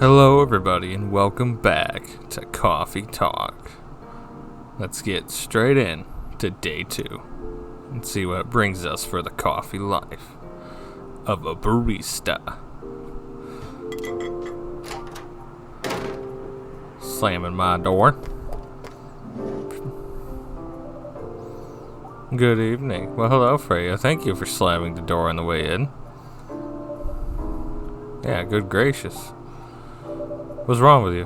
Hello, everybody, and welcome back to Coffee Talk. Let's get straight in to day 2 and see what brings us for the coffee life of a barista. Slamming my door. Good evening. Well, hello, Freya. Thank you for slamming the door on the way in. Yeah, good gracious. What's wrong with you?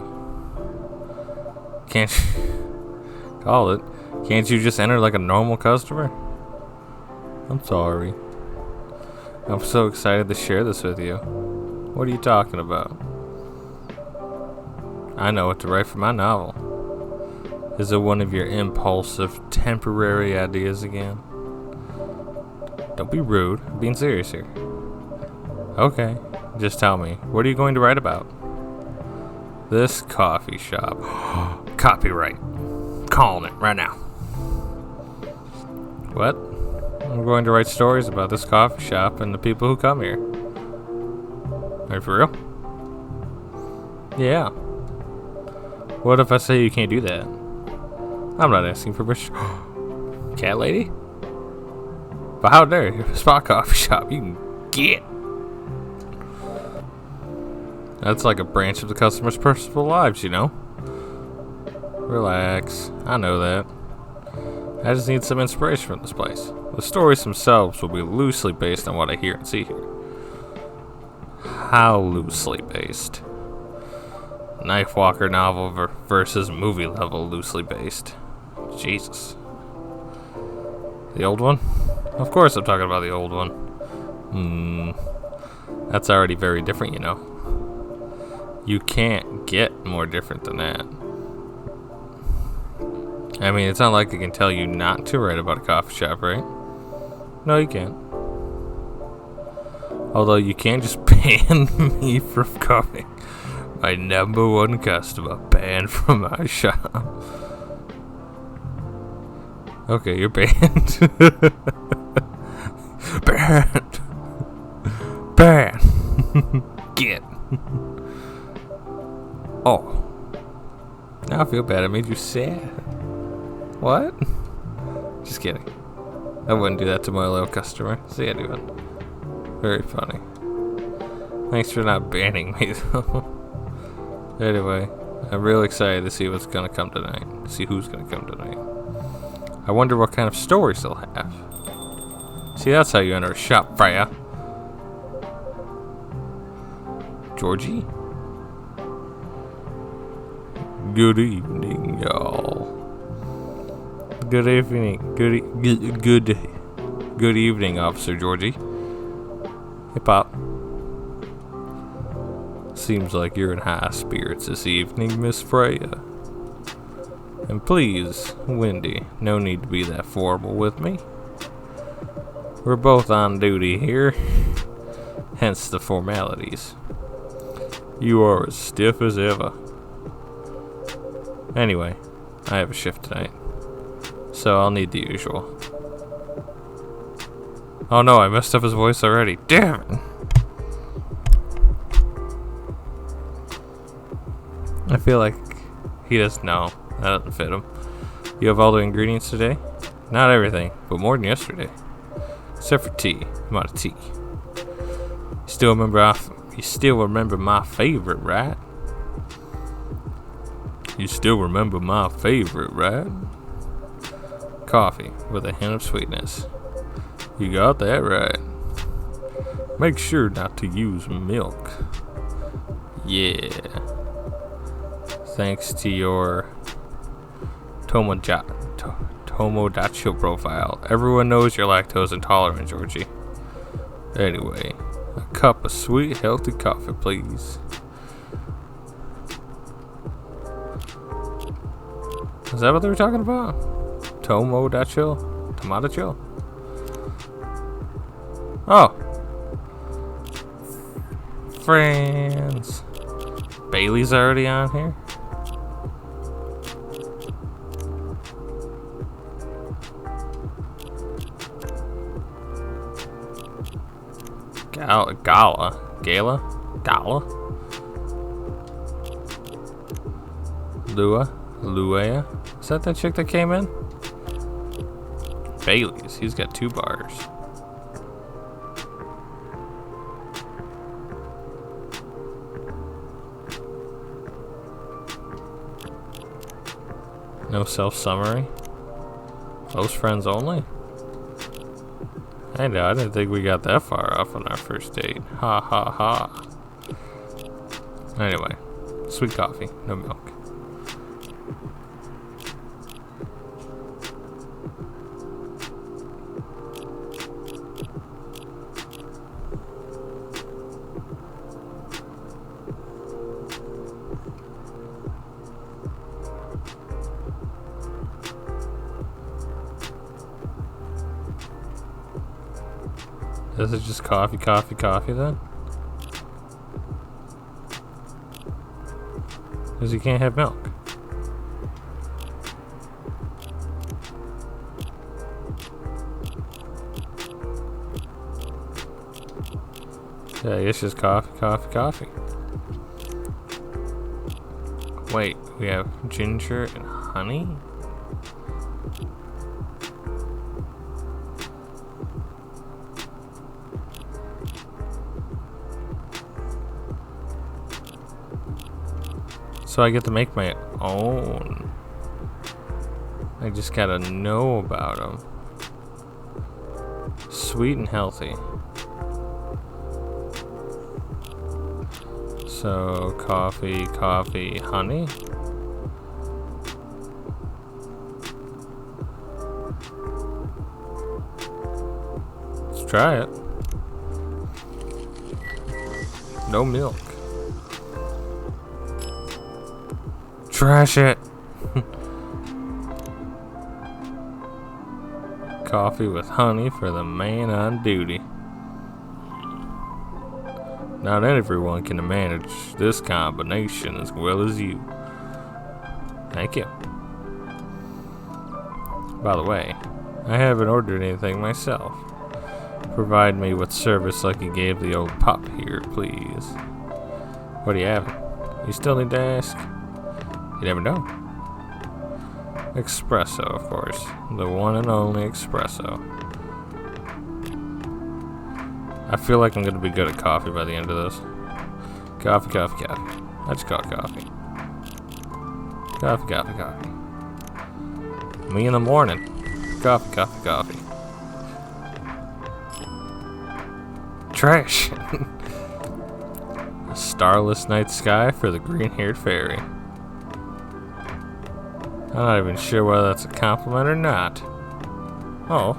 Can't you call it? Can't you just enter like a normal customer? I'm sorry. I'm so excited to share this with you. What are you talking about? I know what to write for my novel. Is it one of your impulsive, temporary ideas again? Don't be rude. I'm being serious here. Okay, just tell me. What are you going to write about? This coffee shop. Copyright. Calling it right now. What? I'm going to write stories about this coffee shop and the people who come here. Are you for real? Yeah. What if I say you can't do that? I'm not asking for permission. Cat lady? But how dare you? Spot coffee shop. You can get. That's like a branch of the customer's personal lives, you know? Relax. I know that. I just need some inspiration from this place. The stories themselves will be loosely based on what I hear and see here. How loosely based? Knife Walker novel versus movie level loosely based. Jesus. The old one? Of course I'm talking about the old one. That's already very different, you know. You can't get more different than that. I mean, it's not like I can tell you not to write about a coffee shop, right? No, you can't. Although you can't just ban me from coming. My number one customer banned from my shop. Okay, you're banned. Banned. Banned. Get. Oh. Now I feel bad. I made you sad. What? Just kidding. I wouldn't do that to my loyal customer. See, I do it. Very funny. Thanks for not banning me, though. Anyway, I'm real excited to see what's gonna come tonight. See who's gonna come tonight. I wonder what kind of stories they'll have. See, that's how you enter a shop, Freya. Georgie? Good evening, y'all. Good evening. Good evening, Officer Georgie. Hey, Pop. Seems like you're in high spirits this evening, Miss Freya. And please, Wendy, no need to be that formal with me. We're both on duty here, hence the formalities. You are as stiff as ever. Anyway, I have a shift tonight, so I'll need the usual. Oh no, I messed up his voice already. Damn it! I feel like he doesn't know. That doesn't fit him. You have all the ingredients today? Not everything, but more than yesterday. Except for tea. I'm out of tea. You still remember my favorite, right? You still remember my favorite, right? Coffee with a hint of sweetness. You got that right. Make sure not to use milk. Yeah. Thanks to your Tomodachi profile, everyone knows you're lactose intolerant, Georgie. Anyway, a cup of sweet, healthy coffee, please. Is that what they were talking about? Tomodachi? Oh. Friends. Bailey's already on here? Gala? Luea? Is that chick that came in? Bailey's. He's got 2 bars. No self-summary? Close friends only? I know, I didn't think we got that far off on our first date. Ha ha ha. Anyway, sweet coffee, no milk. Is it just coffee then? Because you can't have milk. Yeah, I guess just coffee. Wait, we have ginger and honey? So I get to make my own. I just gotta know about them. Sweet and healthy. So coffee, honey. Let's try it. No milk. Trash it. Coffee with honey for the man on duty. Not everyone can manage this combination as well as you. Thank you. By the way, I haven't ordered anything myself. Provide me with service like you gave the old pup here, please. What do you have? You still need to ask? You never know. Espresso, of course. The one and only espresso. I feel like I'm going to be good at coffee by the end of this. Coffee. I just call it coffee. Coffee. Me in the morning. Coffee. Trash. A starless night sky for the green-haired fairy. I'm not even sure whether that's a compliment or not. Oh.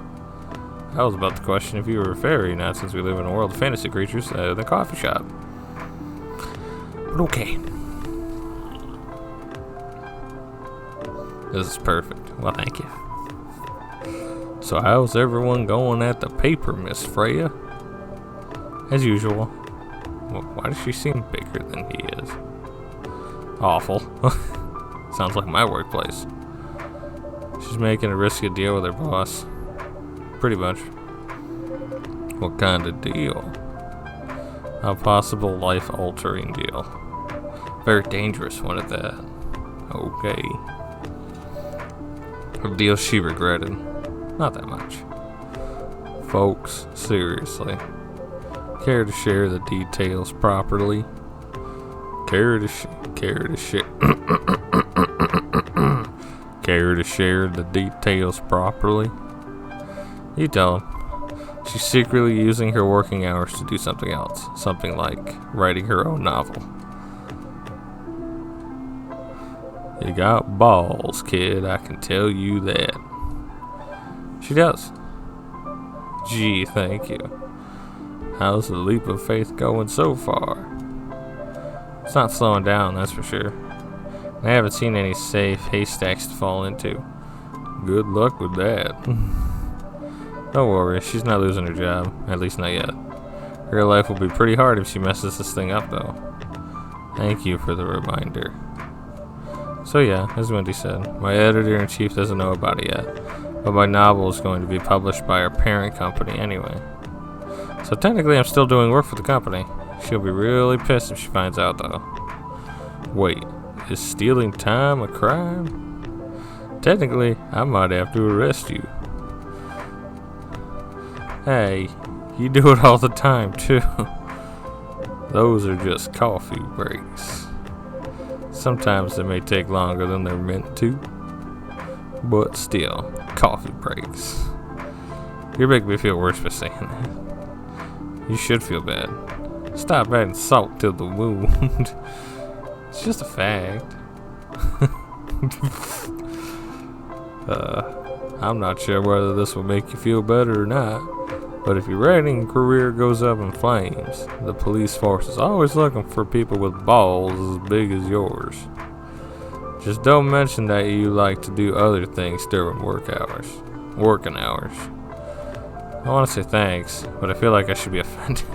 I was about to question if you were a fairy, not since we live in a world of fantasy creatures in a coffee shop. But okay. This is perfect. Well, thank you. So how's everyone going at the paper, Miss Freya? As usual. Well, why does she seem bigger than he is? Awful. Sounds like my workplace. She's making a risky deal with her boss. Pretty much. What kind of deal? A possible life-altering deal. Very dangerous one at that. Okay. A deal she regretted. Not that much. Folks, seriously. Care to share the details properly? Care to share the details properly? You tell him. She's secretly using her working hours to do something else. Something like writing her own novel. You got balls, kid. I can tell you that. She does. Gee, thank you. How's the leap of faith going so far? It's not slowing down, that's for sure. I haven't seen any safe haystacks to fall into. Good luck with that. Don't worry, she's not losing her job. At least not yet. Her life will be pretty hard if she messes this thing up, though. Thank you for the reminder. So yeah, as Wendy said, my editor-in-chief doesn't know about it yet. But my novel is going to be published by our parent company anyway. So technically I'm still doing work for the company. She'll be really pissed if she finds out, though. Wait, Is stealing time a crime? Technically, I might have to arrest you. Hey, you do it all the time too. Those are just coffee breaks. Sometimes they may take longer than they're meant to, but still, coffee breaks. You're making me feel worse for saying that. You should feel bad. Stop adding salt to the wound. It's just a fact. I'm not sure whether this will make you feel better or not, but if your writing career goes up in flames, the police force is always looking for people with balls as big as yours. Just don't mention that you like to do other things during working hours. I want to say thanks, but I feel like I should be offended.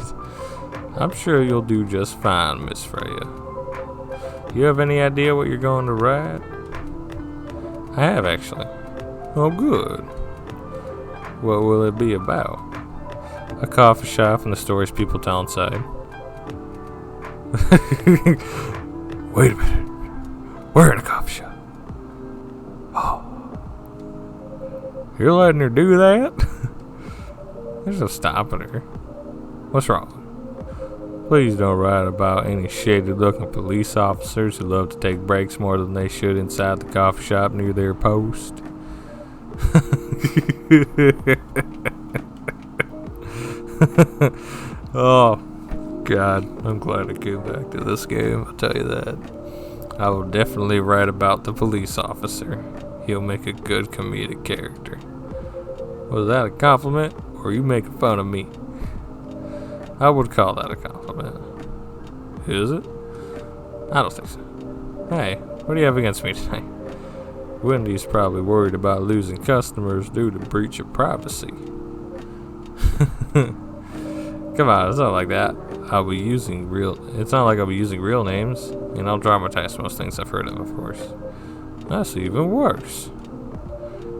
I'm sure you'll do just fine, Miss Freya. You have any idea what you're going to write? I have, actually. Oh, good. What will it be about? A coffee shop and the stories people tell inside. Wait a minute. We're in a coffee shop. Oh. You're letting her do that? There's no stopping her. What's wrong? Please don't write about any shady-looking police officers who love to take breaks more than they should inside the coffee shop near their post. Oh, God. I'm glad I came back to this game, I'll tell you that. I will definitely write about the police officer. He'll make a good comedic character. Was that a compliment, or are you making fun of me? I would call that a compliment. Is it? I don't think so. Hey, what do you have against me tonight? Wendy's probably worried about losing customers due to breach of privacy. Come on, it's not like that. It's not like I'll be using real names, and I'll dramatize most things I've heard of course. That's even worse.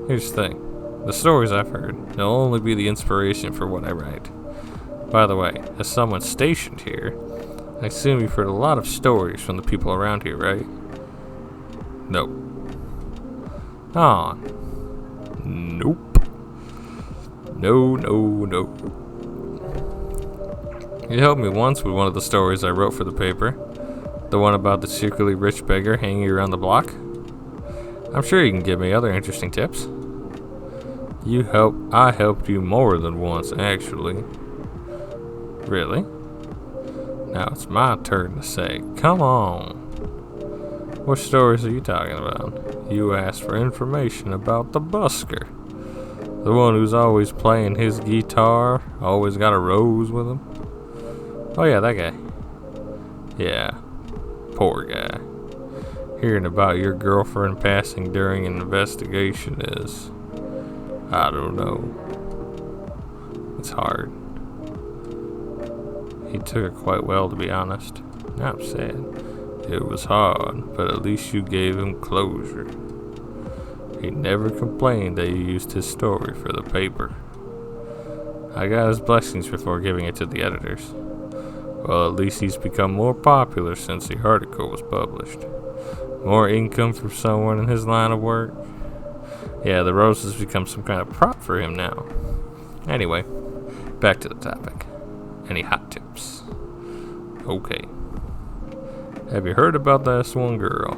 Here's the thing. The stories I've heard, they'll only be the inspiration for what I write. By the way, as someone stationed here, I assume you've heard a lot of stories from the people around here, right? Nope. Ah. Nope. No. You helped me once with one of the stories I wrote for the paper. The one about the secretly rich beggar hanging around the block. I'm sure you can give me other interesting tips. I helped you more than once, actually. Really? Now it's my turn to say, come on. What stories are you talking about? You asked for information about the busker. The one who's always playing his guitar, always got a rose with him. Oh yeah, that guy. Yeah, poor guy. Hearing about your girlfriend passing during an investigation is, I don't know. It's hard. He took it quite well, to be honest. I'm sad. It was hard, but at least you gave him closure. He never complained that you used his story for the paper. I got his blessings before giving it to the editors. Well, at least he's become more popular since the article was published. More income from someone in his line of work. Yeah, the rose has become some kind of prop for him now. Anyway, back to the topic. Any hot tips? Okay. Have you heard about this one girl?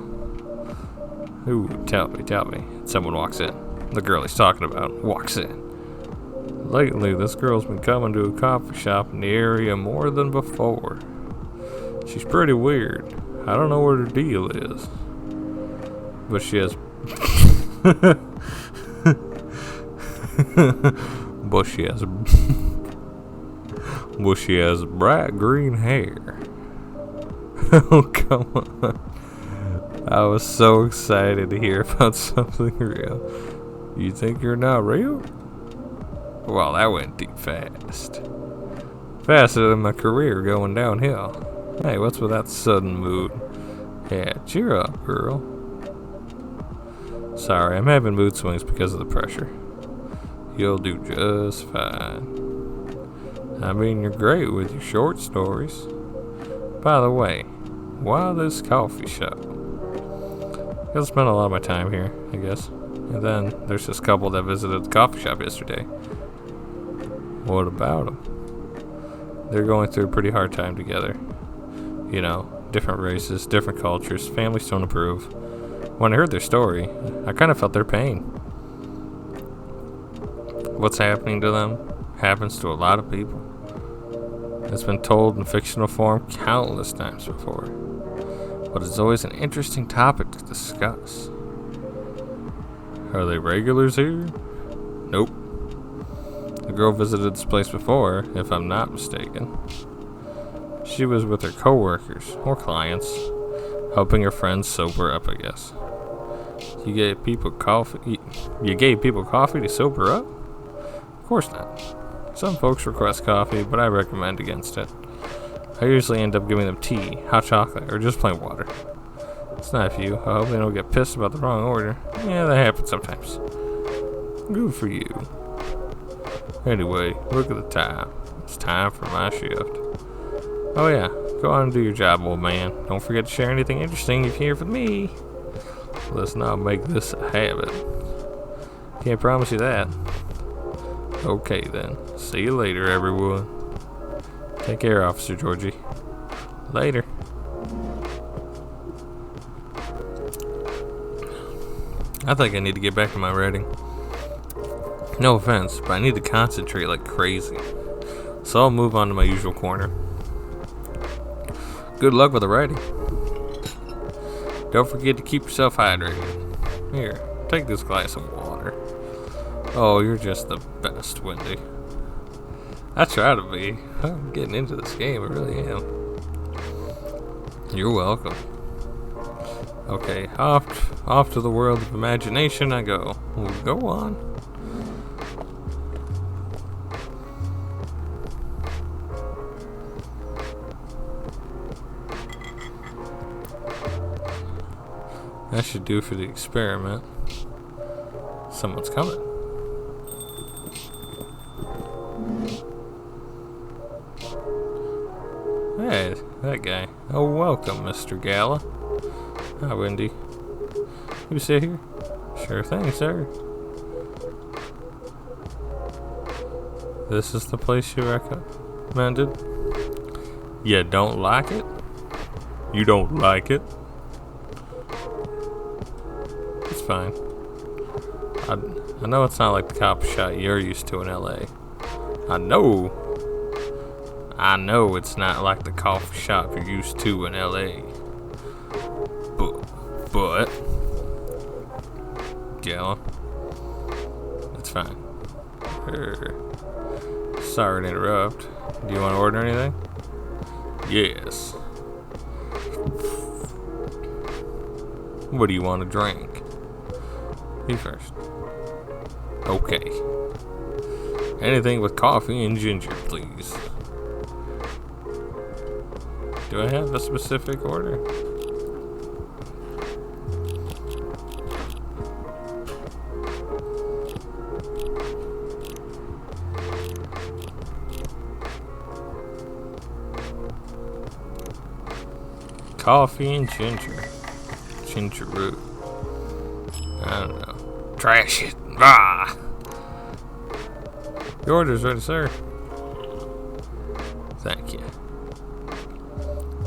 Ooh, tell me. Someone walks in. The girl he's talking about walks in. Lately, this girl's been coming to a coffee shop in the area more than before. She's pretty weird. I don't know what her deal is. But she has... But she has bright green hair. Oh, come on. I was so excited to hear about something real. You think you're not real? Well, that went deep fast. Faster than my career going downhill. Hey, what's with that sudden mood? Yeah, cheer up, girl. Sorry, I'm having mood swings because of the pressure. You'll do just fine. I mean, you're great with your short stories. By the way, why this coffee shop? I'll spend a lot of my time here, I guess. And then there's this couple that visited the coffee shop yesterday. What about them? They're going through a pretty hard time together. You know, different races, different cultures, families don't approve. When I heard their story, I kind of felt their pain. What's happening to them happens to a lot of people. It's been told in fictional form countless times before, but it's always an interesting topic to discuss. Are they regulars here? Nope. The girl visited this place before, if I'm not mistaken. She was with her coworkers or clients, helping her friends sober up, I guess. You gave people coffee to sober up? Of course not. Some folks request coffee, but I recommend against it. I usually end up giving them tea, hot chocolate, or just plain water. It's nice of you. I hope they don't get pissed about the wrong order. Yeah, that happens sometimes. Good for you. Anyway, look at the time. It's time for my shift. Oh yeah, go on and do your job, old man. Don't forget to share anything interesting you can hear from me. Let's not make this a habit. Can't promise you that. Okay then. See you later, everyone. Take care, Officer Georgie. Later. I think I need to get back to my writing. No offense, but I need to concentrate like crazy. So I'll move on to my usual corner. Good luck with the writing. Don't forget to keep yourself hydrated. Here, take this glass of water. Oh, you're just the best, Wendy. I try to be. I'm getting into this game, I really am. You're welcome. Okay, off to the world of imagination I go. Well, go on. That should do for the experiment. Someone's coming. Hey, that guy. Oh, welcome, Mr. Gala. Hi, Wendy. You sit here? Sure thing, sir. This is the place you recommended? You don't like it? You don't like it? It's fine. I know it's not like the coffee shop you're used to in LA. I know it's not like the coffee shop you're used to in LA. But, Gala, it's fine. Sorry to interrupt. Do you want to order anything? Yes. What do you want to drink? You first. Okay. Anything with coffee and ginger, please. Do I have a specific order? Coffee and ginger. Ginger root. I don't know. Trash it. Ah! Your order's ready, sir. Thank you.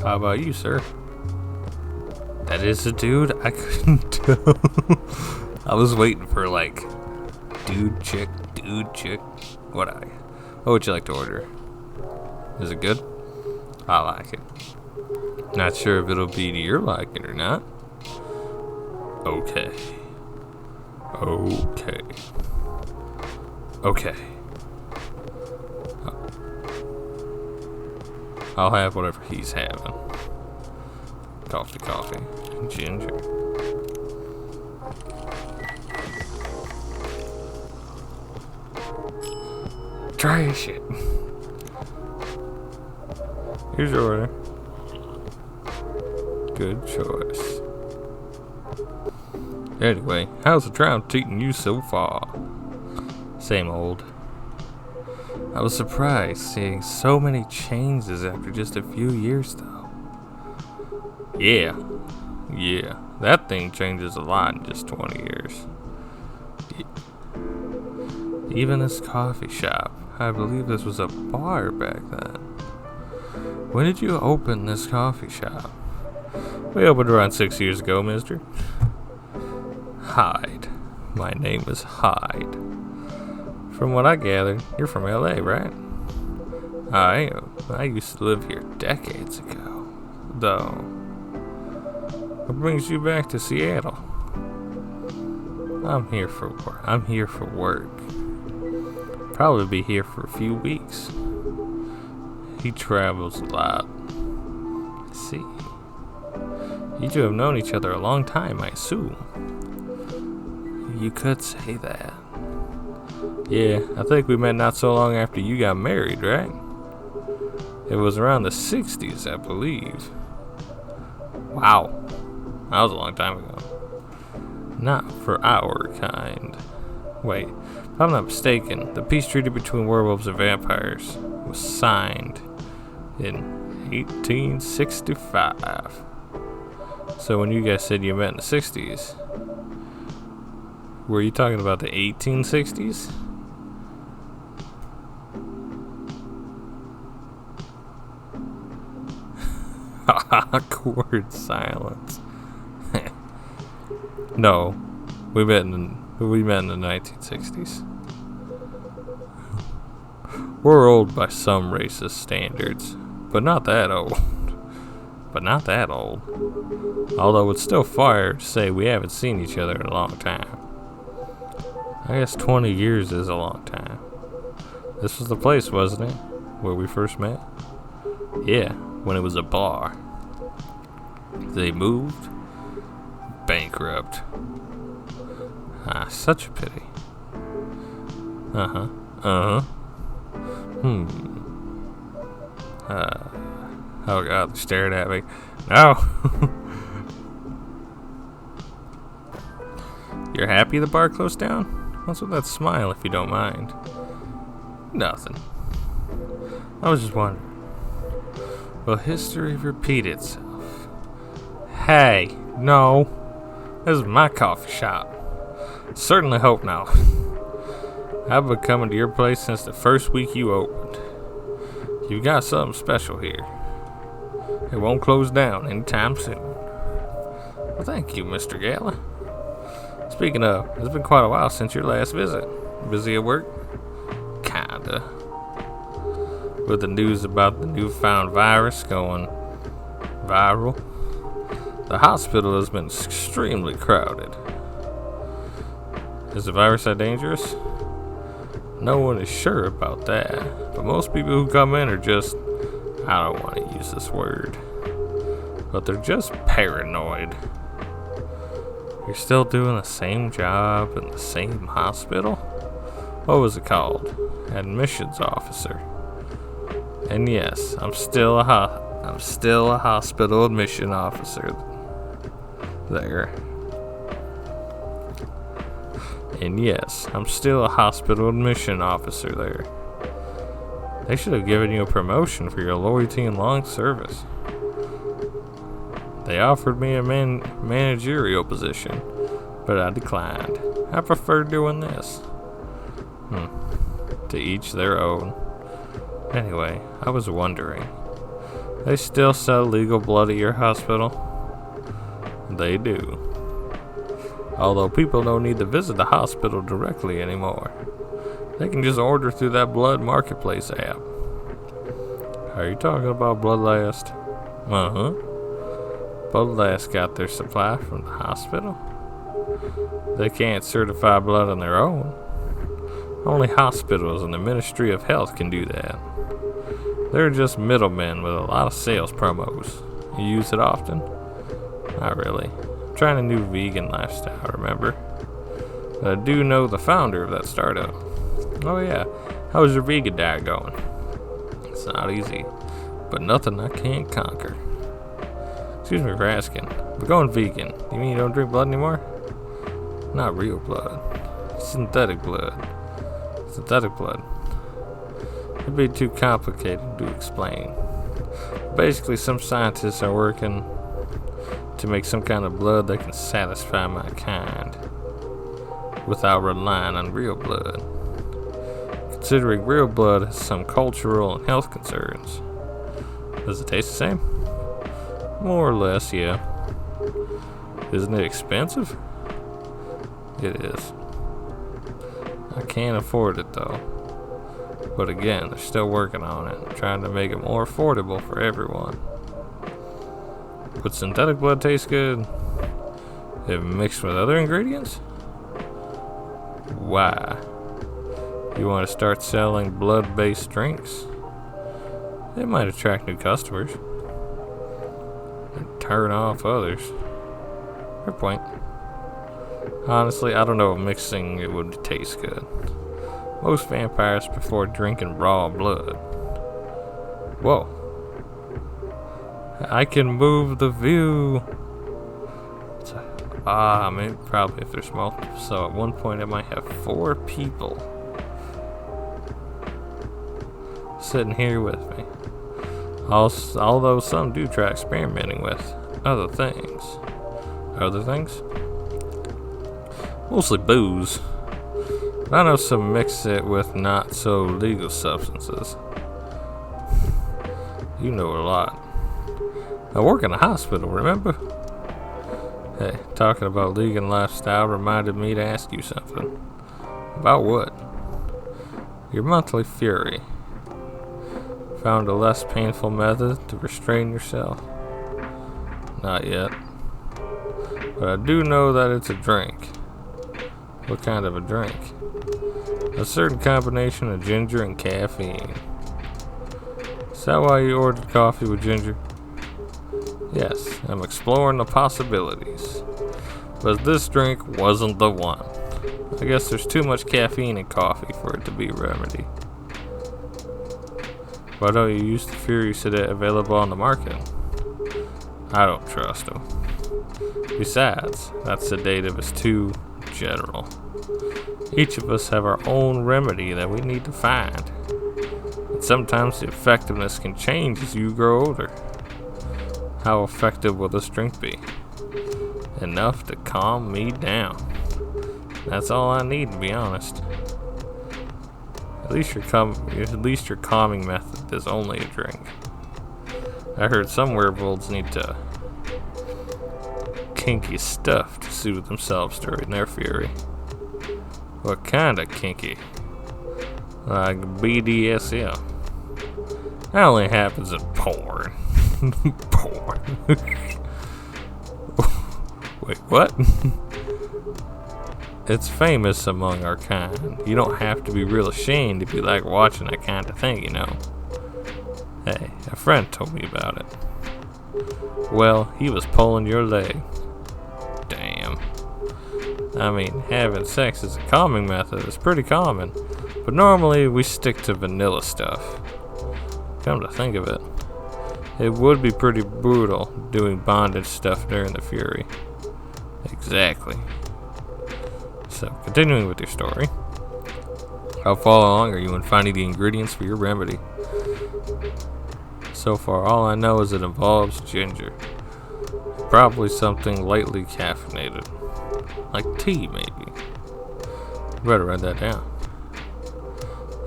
How about you, sir? That is a dude? I couldn't tell. I was waiting for, like, dude, chick. What would you like to order? Is it good? I like it. Not sure if it'll be to your liking or not. Okay. I'll have whatever he's having. Coffee, ginger. Trash it. Here's your order. Good choice. Anyway, how's the drought treating you so far? Same old. I was surprised seeing so many changes after just a few years, though. Yeah. Yeah. That thing changes a lot in just 20 years. Even this coffee shop. I believe this was a bar back then. When did you open this coffee shop? We opened around 6 years ago, mister. Hyde. My name is Hyde. From what I gathered, you're from LA, right? I am. I used to live here decades ago. Though. What brings you back to Seattle? I'm here for work. Probably be here for a few weeks. He travels a lot. I see. You two have known each other a long time, I assume. You could say that. Yeah, I think we met not so long after you got married, right? It was around the 60s, I believe. Wow. That was a long time ago. Not for our kind. Wait, if I'm not mistaken, the peace treaty between werewolves and vampires was signed in 1865. So when you guys said you met in the 60s, were you talking about the 1860s? Awkward silence. No, we met in the 1960s. We're old by some racist standards, but not that old. Although it's still fair to say we haven't seen each other in a long time. I guess 20 years is a long time. This was the place, wasn't it? Where we first met? Yeah, when it was a bar. They moved. Bankrupt. Such a pity. Oh god, they're staring at me. No! You're happy the bar closed down? What's with that smile, if you don't mind? Nothing. I was just wondering. Will history repeat itself? Hey, no. This is my coffee shop. Certainly hope not. I've been coming to your place since the first week you opened. You've got something special here. It won't close down anytime soon. Well, thank you, Mr. Gala. Speaking of, it's been quite a while since your last visit. Busy at work? Kinda. With the news about the newfound virus going viral, the hospital has been extremely crowded. Is the virus that dangerous? No one is sure about that, but most people who come in are just, I don't want to use this word, but they're just paranoid. You're still doing the same job in the same hospital? What was it called? Admissions officer. And yes, I'm still a hospital admission officer there. And yes, I'm still a hospital admission officer there. They should have given you a promotion for your loyalty and long service. They offered me a managerial position, but I declined. I prefer doing this. To each their own. Anyway, I was wondering, they still sell legal blood at your hospital? They do. Although people don't need to visit the hospital directly anymore. They can just order through that Blood Marketplace app. Are you talking about Bloodlust? Bloodlust got their supply from the hospital. They can't certify blood on their own. Only hospitals and the Ministry of Health can do that. They're just middlemen with a lot of sales promos. You use it often? Not really. I'm trying a new vegan lifestyle, remember? But I do know the founder of that startup. Oh yeah, how's your vegan diet going? It's not easy, but nothing I can't conquer. Excuse me for asking, but going vegan, you mean you don't drink blood anymore? Not real blood. Synthetic blood. Synthetic blood. It'd be too complicated to explain. Basically, some scientists are working to make some kind of blood that can satisfy my kind without relying on real blood. Considering real blood has some cultural and health concerns. Does it taste the same? More or less, yeah. Isn't it expensive? It is. I can't afford it though. But again, they're still working on it, trying to make it more affordable for everyone. Would synthetic blood taste good if mixed with other ingredients? Why? You want to start selling blood-based drinks? It might attract new customers and turn off others. Fair point. Honestly, I don't know if mixing it would taste good. Most vampires prefer drinking raw blood. Whoa. I can move the view. Maybe probably if there's multiple. So at one point I might have 4 people sitting here with me. Although some do try experimenting with other things. Other things? Mostly booze. But I know some mix it with not so legal substances. You know a lot. I work in a hospital, remember? Hey, talking about legal lifestyle reminded me to ask you something. About what? Your monthly fury. Found a less painful method to restrain yourself? Not yet. But I do know that it's a drink. What kind of a drink? A certain combination of ginger and caffeine. Is that why you ordered coffee with ginger? Yes, I'm exploring the possibilities. But this drink wasn't the one. I guess there's too much caffeine in coffee for it to be a remedy. Why don't you use the Fury Sedative available on the market? I don't trust them. Besides, that sedative is too general. Each of us have our own remedy that we need to find. And sometimes the effectiveness can change as you grow older. How effective will this drink be? Enough to calm me down. That's all I need, to be honest. At least your calming method is only a drink. I heard some werewolves need to kinky stuff to soothe themselves during their fury. What kind of kinky? Like BDSM. That only happens in porn. Porn. Wait, what? It's famous among our kind. You don't have to be real ashamed if you like watching that kind of thing, you know. Hey, a friend told me about it. Well, he was pulling your leg. Damn. I mean, having sex as a calming method is pretty common, but normally we stick to vanilla stuff. Come to think of it, it would be pretty brutal doing bondage stuff during the fury. Exactly. So, continuing with your story. How far along are you in finding the ingredients for your remedy? So far, all I know is it involves ginger. Probably something lightly caffeinated. Like tea, maybe. You better write that down.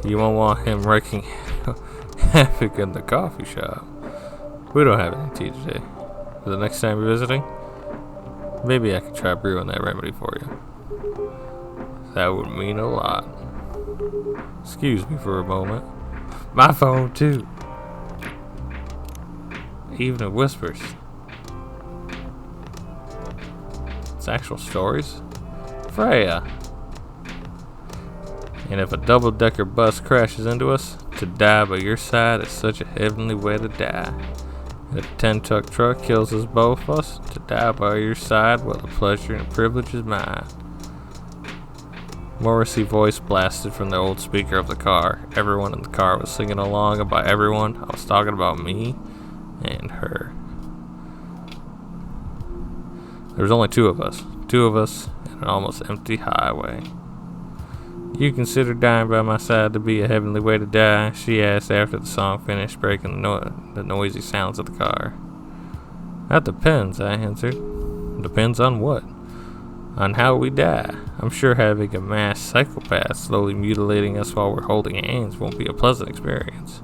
You won't want him wreaking havoc in the coffee shop. We don't have any tea today. For the next time you're visiting, maybe I could try brewing that remedy for you. That would mean a lot. Excuse me for a moment. My phone too. Even it whispers. It's actual stories. Freya. And if a double-decker bus crashes into us, to die by your side is such a heavenly way to die. And if a 10-truck truck kills us both of us, to die by your side, well, the pleasure and privilege is mine. Morrissey voice blasted from the old speaker of the car. Everyone in the car was singing along. About everyone, I was talking about me and her. There was only 2 of us. 2 of us in an almost empty highway. You consider dying by my side to be a heavenly way to die? She asked after the song finished, breaking the noisy sounds of the car. That depends, I answered. Depends on what? On how we die. I'm sure having a mass psychopath slowly mutilating us while we're holding hands won't be a pleasant experience.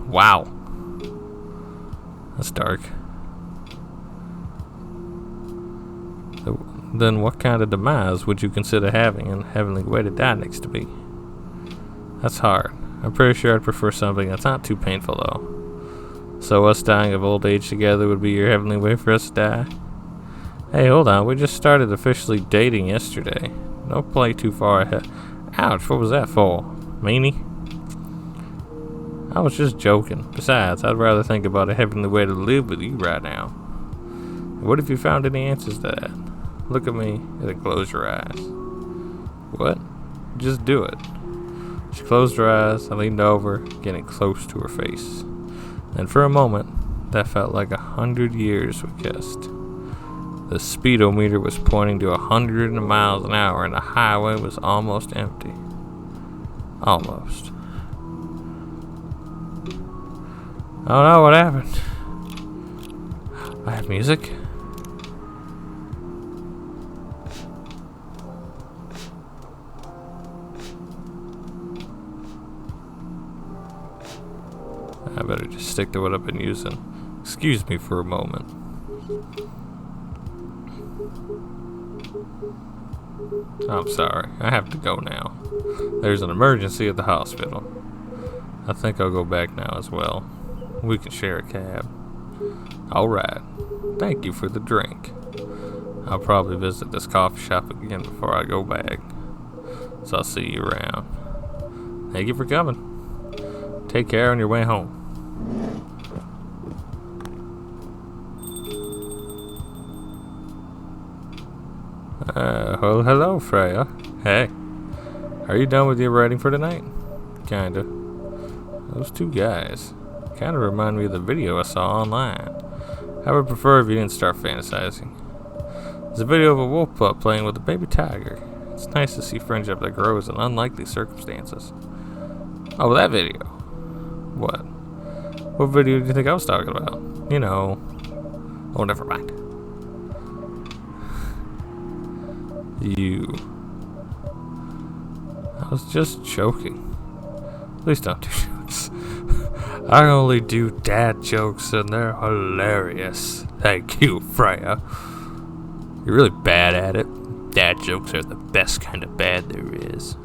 Wow. That's dark. Then what kind of demise would you consider having and heavenly way to die next to me? That's hard. I'm pretty sure I'd prefer something that's not too painful though. So us dying of old age together would be your heavenly way for us to die? Hey, hold on. We just started officially dating yesterday. Don't play too far ahead. Ouch, what was that for? Meanie? I was just joking. Besides, I'd rather think about a heavenly way to live with you right now. What if you found any answers to that? Look at me and then close your eyes. What? Just do it. She closed her eyes. I leaned over, getting close to her face. And for a moment, that felt like 100 years we kissed. The speedometer was pointing to 100 miles an hour and the highway was almost empty. Almost. Oh no, what happened? I have music? I better just stick to what I've been using. Excuse me for a moment. I'm sorry, I have to go now. There's an emergency at the hospital. I think I'll go back now as well. We can share a cab. Alright, thank you for the drink. I'll probably visit this coffee shop again before I go back. So I'll see you around. Thank you for coming. Take care on your way home. Well, hello, Freya. Hey. Are you done with your writing for tonight? Kinda. Those two guys kinda remind me of the video I saw online. I would prefer if you didn't start fantasizing. There's a video of a wolf pup playing with a baby tiger. It's nice to see friendship that grows in unlikely circumstances. Oh, that video. What? What video do you think I was talking about? You know. Oh, never mind. You. I was just joking. Please don't do jokes. I only do dad jokes and they're hilarious. Thank you, Freya. You're really bad at it. Dad jokes are the best kind of bad there is.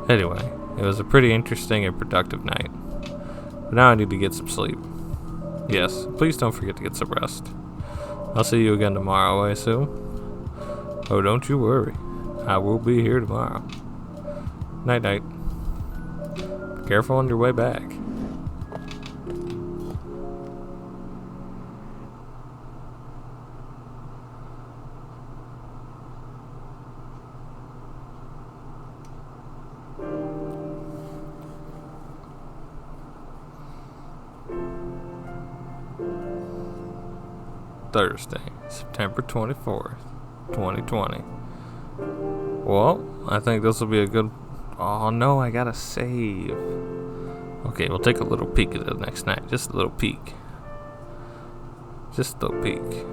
Anyway, it was a pretty interesting and productive night. But now I need to get some sleep. Yes, please don't forget to get some rest. I'll see you again tomorrow, I assume. Oh, don't you worry. I will be here tomorrow. Night night. Be careful on your way back. Thursday, September 24th, 2020. Well, I think this will be a good... Oh no, I gotta save. Okay, we'll take a little peek at it next night. Just a little peek. Just a little peek.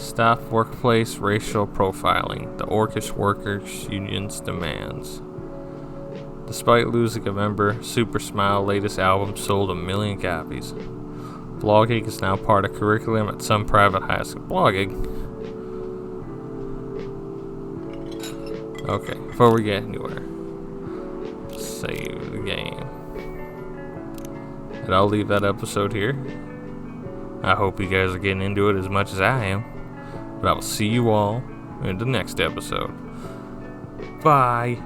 Staff workplace racial profiling. The Orcish Workers Union's demands. Despite losing a member, Super Smile latest album sold 1 million copies. Blogging is now part of curriculum at some private high school. Blogging? Okay, before we get anywhere, save the game. And I'll leave that episode here. I hope you guys are getting into it as much as I am. But I will see you all in the next episode. Bye.